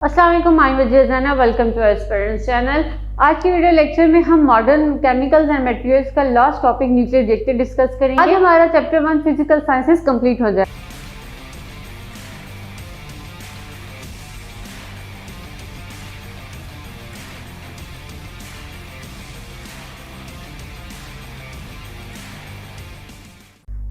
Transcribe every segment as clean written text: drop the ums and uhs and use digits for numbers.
अस्सलाम वालेकुम, मैं वजीर ज़ैना, वेलकम टू एस्पिरेंट्स चैनल। आज की वीडियो लेक्चर में हम मॉडर्न केमिकल्स एंड मटेरियल्स का last topic nuclear reactor discuss करेंगे। आज हमारा चैप्टर 1 फिजिकल साइंसेस कंप्लीट हो जाए।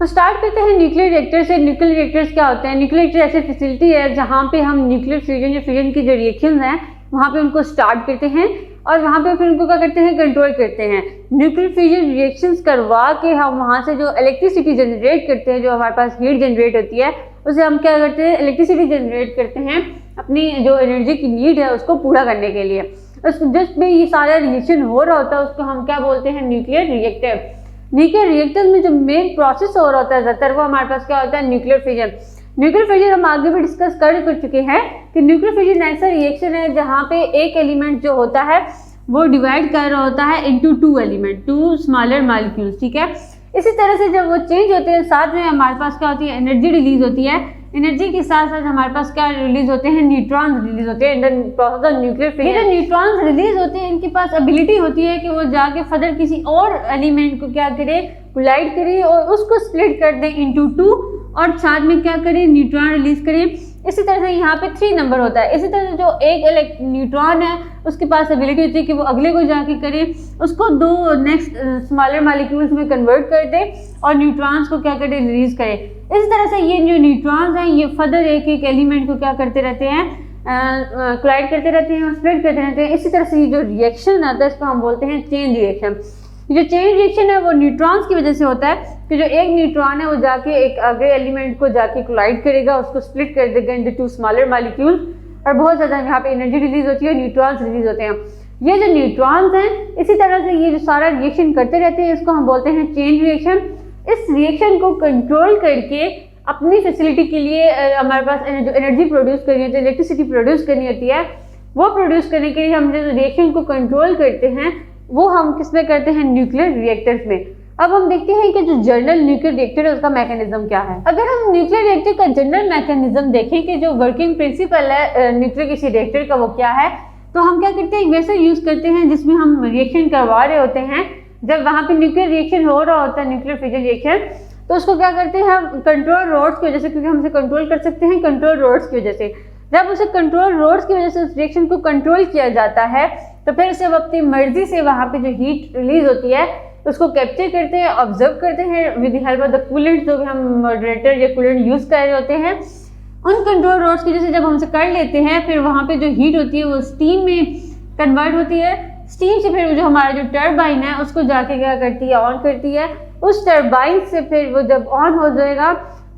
तो स्टार्ट करते हैं न्यूक्लियर रिएक्टर से। न्यूक्लियर रिएक्टर्स क्या होते हैं? न्यूक्लियर रिएक्टर ऐसी फैसिलिटी है जहाँ पे हम न्यूक्लियर फ्यूजन या फ्यूजन की जो रिएक्शंस हैं वहाँ पे उनको स्टार्ट करते हैं और वहाँ पे फिर उनको क्या करते हैं, कंट्रोल करते हैं। न्यूक्लियर फ्यूजन रिएक्शंस करवा के हम वहाँ से जो इलेक्ट्रिसिटी जनरेट करते हैं, जो हमारे पास हीट जनरेट होती है, उसे हम क्या करते हैं, इलेक्ट्रिसिटी जनरेट करते हैं अपनी जो एनर्जी की नीड है उसको पूरा करने के लिए। जिसमें ये सारा रिएक्शन हो रहा होता है उसको हम क्या बोलते हैं, न्यूक्लियर रिएक्टर। न्यूक्लियर रिएक्टर में जो मेन प्रोसेस हो रहा होता है ज़्यादातर वो हमारे पास क्या होता है, न्यूक्लियर फिजन। न्यूक्लियर फिजन हम आगे भी डिस्कस कर चुके हैं कि न्यूक्लियर फिजन ऐसा रिएक्शन है जहाँ पे एक एलिमेंट जो होता है वो डिवाइड कर रहा होता है into two element, to smaller molecules, ठीक है। इसी तरह से जब वो चेंज होते हैं साथ में हमारे पास क्या होती है, एनर्जी रिलीज होती है। एनर्जी के साथ साथ हमारे पास क्या रिलीज होते हैं, न्यूट्रॉन्स रिलीज होते हैं in the process of nuclear fission. ये जो न्यूट्रॉन्स रिलीज होते हैं इनके पास एबिलिटी होती है कि वो जाके फर्दर किसी और एलिमेंट को क्या करे, कोलाइड करे और उसको स्प्लिट कर दें इनटू टू और साथ में क्या करें, न्यूट्रॉन रिलीज करें। इसी तरह से यहाँ पे 3 नंबर होता है। इसी तरह से जो एक न्यूट्रॉन है उसके पास एबिलिटी होती है कि वो अगले को जाके करे, उसको 2 नेक्स्ट स्मॉलर मॉलिक्यूल्स में कन्वर्ट कर दे और न्यूट्रॉन्स को क्या करे, रिलीज करे। इसी तरह से ये जो न्यूट्रॉन्स हैं ये फर्दर एक एलिमेंट को क्या करते रहते हैं, कोलाइड करते रहते हैं और स्प्लिट करते रहते हैं। इसी तरह से ये जो रिएक्शन आता है इसको हम बोलते हैं चेन रिएक्शन। जो चेन रिएक्शन है वो न्यूट्रॉन्स की वजह से होता है कि जो एक न्यूट्रॉन है वो जाके एक अगले एलिमेंट को जाके कोलाइड करेगा, उसको स्प्लिट कर देगा इनटू 2 स्मॉलर मॉलिक्यूल और बहुत ज़्यादा यहाँ पे एनर्जी रिलीज होती है, न्यूट्रॉन्स रिलीज होते हैं। ये जो न्यूट्रॉन्स हैं इसी तरह से ये जो सारा रिएक्शन करते रहते हैं इसको हम बोलते हैं चेन रिएक्शन। इस रिएक्शन को कंट्रोल करके अपनी फैसिलिटी के लिए हमारे पास जो एनर्जी प्रोड्यूस करनी होती है, इलेक्ट्रिसिटी प्रोड्यूस करनी होती है, वो प्रोड्यूस करने के लिए हम जो रिएक्शन को कंट्रोल करते हैं वो हम किस में करते हैं, न्यूक्लियर रिएक्टर्स में। अब हम देखते हैं कि जो जनरल न्यूक्लियर रिएक्टर है उसका मैकेनिज्म क्या है। अगर हम न्यूक्लियर रिएक्टर का जनरल मैकेनिज्म देखें कि जो वर्किंग प्रिंसिपल है न्यूक्लियर किसी रिएक्टर का वो क्या है, तो हम क्या करते हैं, एक वैसा यूज करते हैं जिसमें हम रिएक्शन करवा रहे होते हैं। जब वहाँ पे न्यूक्लियर रिएक्शन हो रहा होता है, न्यूक्लियर फिजन रिएक्शन, तो उसको क्या करते हैं हम कंट्रोल रोड्स की वजह से, क्योंकि हम उसे कंट्रोल कर सकते हैं कंट्रोल रोड्स की वजह से। जब उसे कंट्रोल रोड्स की वजह से उस रिएक्शन को कंट्रोल किया जाता है तो फिर से वो अपनी मर्जी से वहाँ पे जो हीट रिलीज होती है उसको कैप्चर करते हैं, ऑब्जर्व करते हैं with the help of the coolant, जो भी हम मॉडरेटर या कूलेंट यूज कर रहे होते हैं। उन कंट्रोल रोड्स की वजह से जब हम उसे कर लेते हैं फिर वहाँ पे जो हीट होती है वो स्टीम में कन्वर्ट होती है। स्टीम से फिर जो हमारा जो टर्बाइन है उसको जाके क्या करती है, ऑन करती है। उस टर्बाइन से फिर वो जब ऑन हो जाएगा,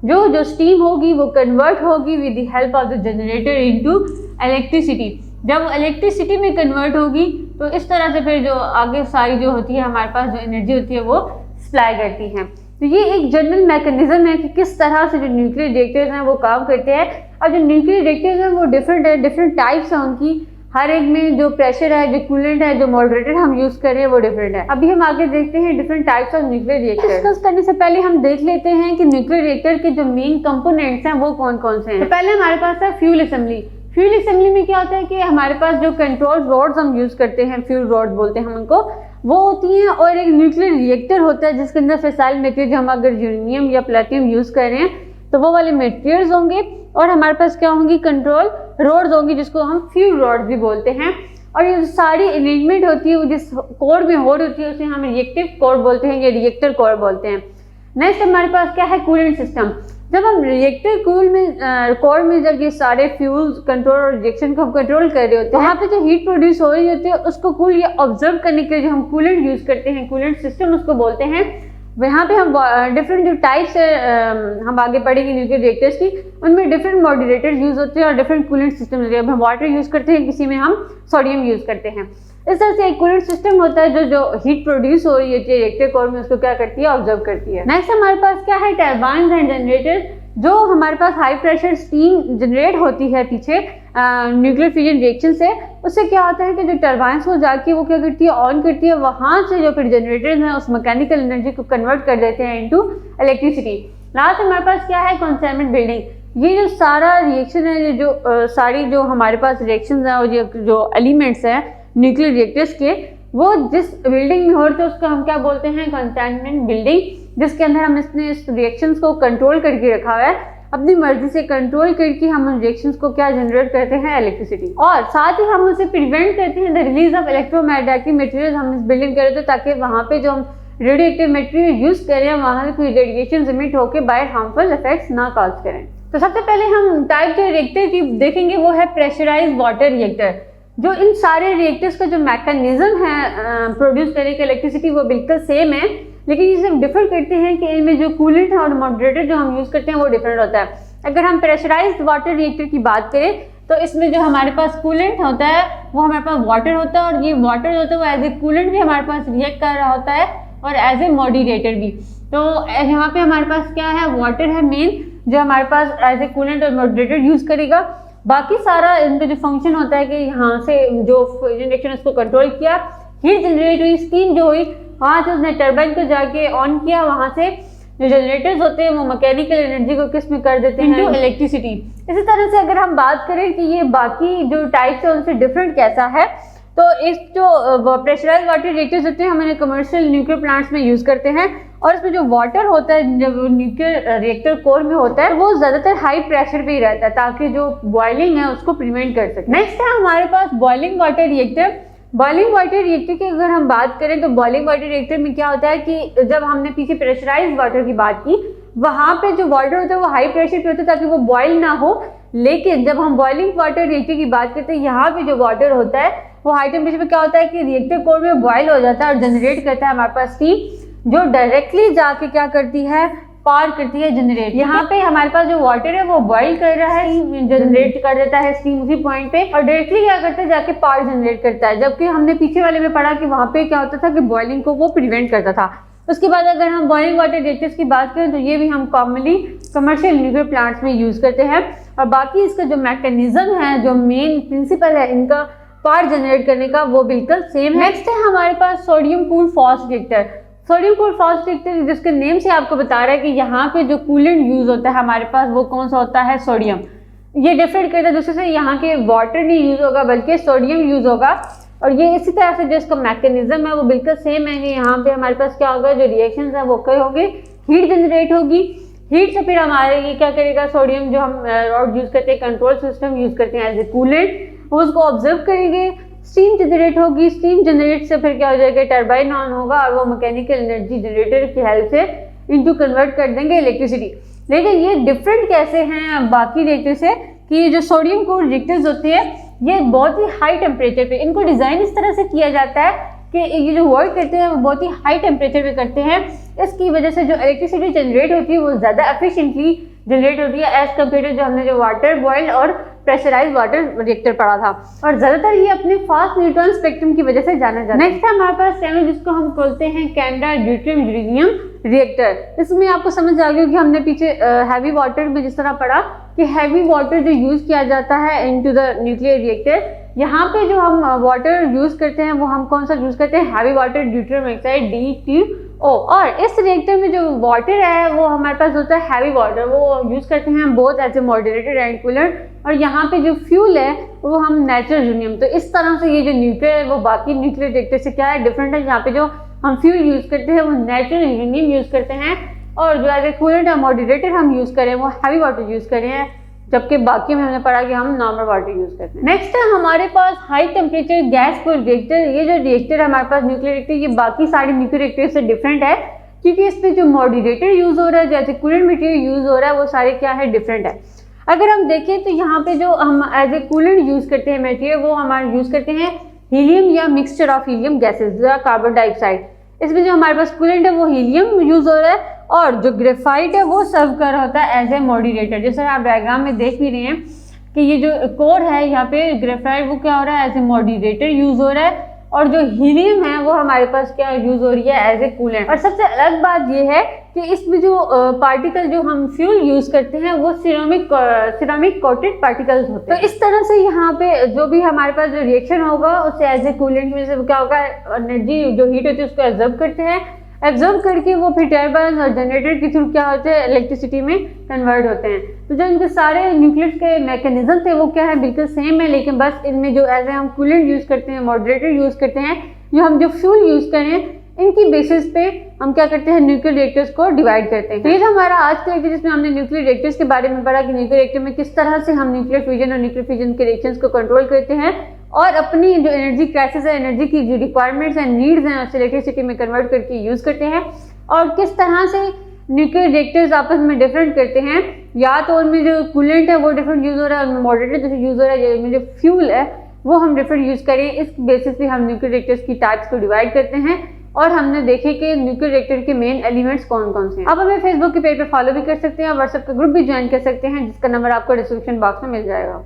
जो स्टीम होगी वो कन्वर्ट होगी with the help of the generator into electricity. जब इलेक्ट्रिसिटी में कन्वर्ट होगी तो इस तरह से फिर जो आगे सारी जो होती है हमारे पास जो एनर्जी होती है वो सप्लाई करती हैं। तो ये एक जनरल मैकेनिज्म है कि किस तरह से जो न्यूक्लियर रिएक्टर्स हैं वो काम करते हैं। और जो न्यूक्लियर रिएक्टर्स हैं वो डिफरेंट है, डिफरेंट टाइप्स हैं उनकी। हर एक में जो प्रेशर है, जो कूलेंट है, जो मॉडरेटर हम यूज कर रहे हैं वो डिफरेंट है। अभी हम आगे देखते हैं different types of nuclear reactor. Discuss करने से पहले हम देख लेते हैं कि न्यूक्लियर रिएक्टर के जो मेन कंपोनेंट्स हैं वो कौन कौन से हैं। तो पहले हमारे पास है फ्यूल असेंबली। फ्यूल असेंबली में क्या होता है कि हमारे पास जो कंट्रोल रॉड्स हम यूज करते हैं, फ्यूल रॉड बोलते हैं हम उनको, वो होती हैं और एक न्यूक्लियर रिएक्टर होता है जिसके अंदर फिसाइल मटेरियल, जो हम अगर यूरेनियम या प्लेटिनम यूज कर रहे हैं तो वो वाले मटेरियल्स होंगे और हमारे पास क्या होंगी, कंट्रोल रॉड्स होंगी जिसको हम फ्यूल रॉड्स भी बोलते हैं। और ये सारी अरेंजमेंट होती है जिस कोर में हो रही होती है उसे हम रिएक्टिव कोर बोलते हैं या रिएक्टर कोर बोलते हैं। नेक्स्ट हमारे पास क्या है, कूलेंट सिस्टम। जब हम रिएक्टर कोर में जब ये सारे फ्यूल कंट्रोल और रिएक्शन को हम कंट्रोल कर रहे होते हैं, वहाँ पे जो हीट प्रोड्यूस हो रही होती है उसको कूल या ऑब्जर्व करने के लिए जो हम कूलेंट यूज करते हैं, कूलेंट सिस्टम उसको बोलते हैं। यहाँ पे हम डिफरेंट जो टाइप्स है हम आगे पढ़ेंगे न्यूक्लियर रिएक्टर्स की, उनमें डिफरेंट मॉडरेटर यूज होते हैं और डिफरेंट कूलेंट सिस्टम होते हैं। हम वाटर यूज करते हैं, किसी में हम सोडियम यूज करते हैं। इस तरह से एक कूलेंट सिस्टम होता है जो हीट प्रोड्यूस हो रही होती है रिएक्टर कोर में उसको क्या करती है, ऑब्जर्व करती है। नेक्स्ट हमारे पास क्या है, टर्बाइन्स एंड जनरेटर। जो हमारे पास हाई प्रेशर स्टीम जनरेट होती है पीछे न्यूक्लियर फ्यूजन रिएक्शन से, उससे क्या होता है कि जो टर्बाइन्स को जाके वो क्या करती है, ऑन करती है। वहाँ से जो फिर जनरेटर्स हैं उस मैकेनिकल एनर्जी को कन्वर्ट कर देते हैं इनटू इलेक्ट्रिसिटी। लास्ट हमारे पास क्या है, कंसाइनमेंट बिल्डिंग। ये जो सारा रिएक्शन है, ये जो सारी जो हमारे पास रिएक्शंस हैं और ये जो एलिमेंट्स हैं न्यूक्लियर रिएक्टर्स के, वो जिस बिल्डिंग में हो रहे थे उसको हम क्या बोलते हैं, कंटेनमेंट बिल्डिंग, जिसके अंदर हम इसने इस रिएक्शंस को कंट्रोल करके रखा हुआ है, अपनी मर्जी से कंट्रोल करके हम उन रिएक्शंस को क्या जनरेट करते हैं, इलेक्ट्रिसिटी, और साथ ही हम उसे प्रिवेंट करते हैं the release of electromagnetic material. हम इस बिल्डिंग कर रहे थे ताकि वहाँ पे जो हम रेडियो एक्टिव मटेरियल यूज करें वहाँ से कोई रेडिएशन इमिट होकर बाहर हार्मफुल इफेक्ट्स ना कॉज करें। तो सबसे पहले हम टाइप जो रिएक्टर की देखेंगे वो है प्रेशराइज्ड वाटर रिएक्टर। जो इन सारे रिएक्टर्स का जो मैकेनिज्म है प्रोड्यूस करने की इलेक्ट्रिसिटी वो बिल्कुल सेम है, लेकिन ये सब डिफर करते हैं कि इनमें जो कूलेंट है और मॉडरेटर जो हम यूज़ करते हैं वो डिफरेंट होता है। अगर हम प्रेशराइज्ड वाटर रिएक्टर की बात करें तो इसमें जो हमारे पास कूलेंट होता है वो हमारे पास वाटर होता है, और ये वाटर जो होता है वो एज ए कूलेंट भी हमारे पास रिएक्ट कर रहा होता है और एज ए मॉडरेटर भी। तो यहाँ पे हमारे पास क्या है, वाटर है मेन जो हमारे पास एज ए कूलेंट और मॉडरेटर यूज़ करेगा। बाकी सारा इनका जो फंक्शन होता है कि यहाँ से जो जनरेशन उसको कंट्रोल किया, हीट जनरेट हुई, स्टीम जो हुई, वहाँ से उसने टर्बाइन को जाके ऑन किया, वहाँ से जो जनरेटर्स होते हैं वो मैकेनिकल एनर्जी को किस में कर देते हैं, इलेक्ट्रिसिटी। इसी तरह से अगर हम बात करें कि ये बाकी जो टाइप्स है उनसे डिफरेंट कैसा है, तो इस जो प्रेशराइज्ड वाटर रिएक्टर्स होते हैं हम इन्हें कमर्शियल न्यूक्लियर प्लांट्स में यूज़ करते हैं, और इसमें जो वाटर होता है जब न्यूक्लियर रिएक्टर कोर में होता है वो ज़्यादातर हाई प्रेशर पे ही रहता है ताकि जो बॉइलिंग है उसको प्रिवेंट कर सके। नेक्स्ट है हमारे पास boiling water reactor. Boiling water reactor की अगर हम बात करें तो बॉइलिंग वाटर रिएक्टर में क्या होता है कि जब हमने पीछे प्रेशराइज्ड वाटर की बात की, वहाँ पे जो वाटर होता है वो हाई प्रेशर पे होता है ताकि वो बॉयल ना हो, लेकिन जब हम बॉइलिंग वाटर रिएक्टर की बात करते हैं यहाँ पे जो वाटर होता है वो हाई टेम्परेचर पे क्या होता है कि रिएक्टर कोर में बॉयल हो जाता है और जनरेट करता है हमारे पास स्टीम, जो डायरेक्टली जाके क्या करती है, पावर करती है जनरेट। यहाँ पे हमारे पास जो वाटर है वो बॉईल कर रहा है, जनरेट कर देता है स्टीम उसी पॉइंट पे, और डायरेक्टली क्या करता है जाके पावर जनरेट करता है। जबकि हमने पीछे वाले में पढ़ा कि वहाँ पे क्या होता था कि बॉइलिंग को वो प्रिवेंट करता था। उसके बाद अगर हम बॉइलिंग वाटर रिएक्टर्स की बात करें तो ये भी हम कॉमनली कमर्शियल न्यूक्लियर प्लांट्स में यूज़ करते हैं, और बाकी इसका जो मैकेनिज्म है, जो मेन प्रिंसिपल है इनका पावर जनरेट करने का, वो बिल्कुल सेम है। नेक्स्ट है हमारे पास sodium cooled fast reactor. Sodium cooled fast reactor जिसके नेम से आपको बता रहा है कि यहाँ पे जो कूलेंट यूज होता है हमारे पास वो कौन सा होता है, सोडियम। ये डिफरेंट करता है दूसरे से, यहाँ के वाटर नहीं यूज होगा बल्कि सोडियम यूज होगा, और ये इसी तरह से जो इसका मैकेनिज्म है वो बिल्कुल सेम है कि यहाँ पे हमारे पास क्या होगा, जो रिएक्शंस है वो क्या होंगे, हीट जनरेट होगी, हीट से फिर हमारे ये क्या करेगा, सोडियम जो हम रॉड यूज करते हैं, कंट्रोल सिस्टम यूज करते हैं एज ए कूलेंट, वो उसको ऑब्जर्व करेंगे, स्टीम जनरेट होगी, स्टीम जनरेट से फिर क्या हो जाएगा, टरबाइन ऑन होगा और वो मैकेनिकल एनर्जी जनरेटर की हेल्प से इनटू कन्वर्ट कर देंगे इलेक्ट्रिसिटी। लेकिन ये डिफरेंट कैसे हैं बाकी रिएक्टर से कि जो सोडियम कूल्ड रिएक्टर्स होते हैं ये बहुत ही हाई टेम्परेचर पे, इनको डिज़ाइन इस तरह से किया जाता है कि ये जो वर्क करते हैं वो बहुत ही हाई टेम्परेचर पे करते हैं। इसकी वजह से जो इलेक्ट्रिसिटी जनरेट होती है वो ज़्यादा एफिशिएंटली जनरेट होती है एज कम्पेयर टू जो हमने जो वाटर बॉइल्ड और प्रेशराइज्ड वाटर रिएक्टर पढ़ा था, और ज़्यादातर ये अपने फास्ट न्यूट्रॉन स्पेक्ट्रम की वजह से जाना जाता है। नेक्स्ट है हमारे पास सेवन, जिसको हम बोलते हैं कैनेडा ड्यूट्रियम यूरेनियम रिएक्टर। इसमें आपको समझ आ गया कि हमने पीछे हैवी वाटर में जिस तरह पढ़ा कि हैवी वाटर जो यूज़ किया जाता है इनटू द न्यूक्लियर रिएक्टर, यहाँ पे जो हम वाटर यूज़ करते हैं वो हम कौन सा यूज़ करते हैं, heavy water deuterium oxide DTO। और इस रिएक्टर में जो वाटर है वो हमारे पास होता है हैवी वाटर, वो यूज़ करते हैं both as a moderator and cooler, और यहाँ पे जो फ्यूल है वो हम नेचुरल यूरेनियम। तो इस तरह से ये जो न्यूक्लियर है वो बाकी न्यूक्लियर रिएक्टर से क्या है, डिफरेंट है। यहाँ पे जो हम फ्यूल यूज़ करते हैं वो नेचुरल यूरेनियम यूज़ करते हैं, और जो एज ए कूलेंट या मॉडरेटर हम यूज़ करें वो हैवी वाटर यूज़ करें हैं, जबकि बाकी में हमने पढ़ा कि हम नॉर्मल वाटर यूज़ करते हैं। नेक्स्ट है हमारे पास high temperature gas cooled reactor. ये जो रिएक्टर है हमारे पास न्यूक्लियर रिएक्टर, ये बाकी सारे न्यूक्लियर रिएक्टर से डिफरेंट है क्योंकि इसमें जो मॉडरेटर यूज़ हो रहा है, जैसे कूलेंट मटेरियल यूज़ हो रहा है, वो सारे क्या है, डिफरेंट है। अगर हम देखें तो यहाँ पे जो हम एज ए कूलेंट यूज़ करते हैं मटेरियल, वो हमारे यूज़ करते हैं हीलियम या मिक्सचर ऑफ हीलियम गैसेज या कार्बन डाइऑक्साइड। इसमें जो हमारे पास कूलेंट है वो हीलियम यूज़ हो रहा है, और जो ग्रेफाइट है वो सर्व कर रहा होता है एज ए मॉडरेटर। जैसे आप डायग्राम में देख भी रहे हैं कि ये जो कोर है यहाँ पे ग्रेफाइट वो क्या हो रहा है, एज ए मॉडरेटर यूज़ हो रहा है, और जो हीलियम है वो हमारे पास क्या यूज़ हो रही है, एज ए कूलेंट। और सबसे अलग बात ये है कि इसमें जो पार्टिकल जो हम फ्यूल यूज़ करते हैं वो सिरामिक कोटेड पार्टिकल्स होते हैं। तो इस तरह से यहाँ पे जो भी हमारे पास जो रिएक्शन होगा उससे एज ए कूलेंट में से क्या होगा, एनर्जी जो हीट होती है उसको एब्जॉर्ब करते हैं, एब्जॉर्ब करके वो फिर टर्बाइन और जनरेटर के थ्रू क्या होते हैं, इलेक्ट्रिसिटी में कन्वर्ट होते हैं। तो जो इनके सारे न्यूक्लियस के मैकेनिज्म थे वो क्या है, बिल्कुल सेम है, लेकिन बस इनमें जो एज ए हम कूलेंट यूज़ करते हैं, मॉडरेटर यूज़ करते हैं, जो फ्यूल यूज़ करें, इनकी बेसिस पे हम क्या करते हैं, न्यूक्लियर रिएक्टर्स को डिवाइड करते हैं। तो ये था हमारा आज का लेक्चर, जिसमें हमने न्यूक्लियर रिएक्टर्स के बारे में पढ़ा कि न्यूक्लियर रिएक्टर में किस तरह से हम न्यूक्लियर फ्यूजन और न्यूक्लियर फिजन के रिएक्शंस को कंट्रोल करते हैं और अपनी जो एनर्जी क्राइसिस है, एनर्जी की जो रिक्वायरमेंट्स एंड नीड्स हैं, उसे इलेक्ट्रिसिटी में कन्वर्ट करके यूज़ करते हैं, और किस तरह से न्यूक्लियर रिएक्टर्स आपस में डिफरेंट करते हैं। या तो उनमें जो कूलेंट है वो डिफरेंट यूज़ हो रहा है, उनमें मॉडरेटर जो यूज़ हो रहा है, उनमें जो फ्यूल है वो हम डिफरेंट यूज़ करें। इस बेसिस पे हम न्यूक्लियर रिएक्टर्स की टाइप्स को डिवाइड करते हैं और हमने देखे कि न्यूक्लियर रिएक्टर के मेन एलिमेंट्स कौन कौन से हैं। अब हमें फेसबुक के पेज पे फॉलो भी कर सकते हैं और व्हाट्सएप का ग्रुप भी ज्वाइन कर सकते हैं, जिसका नंबर आपको डिस्क्रिप्शन बॉक्स में मिल जाएगा।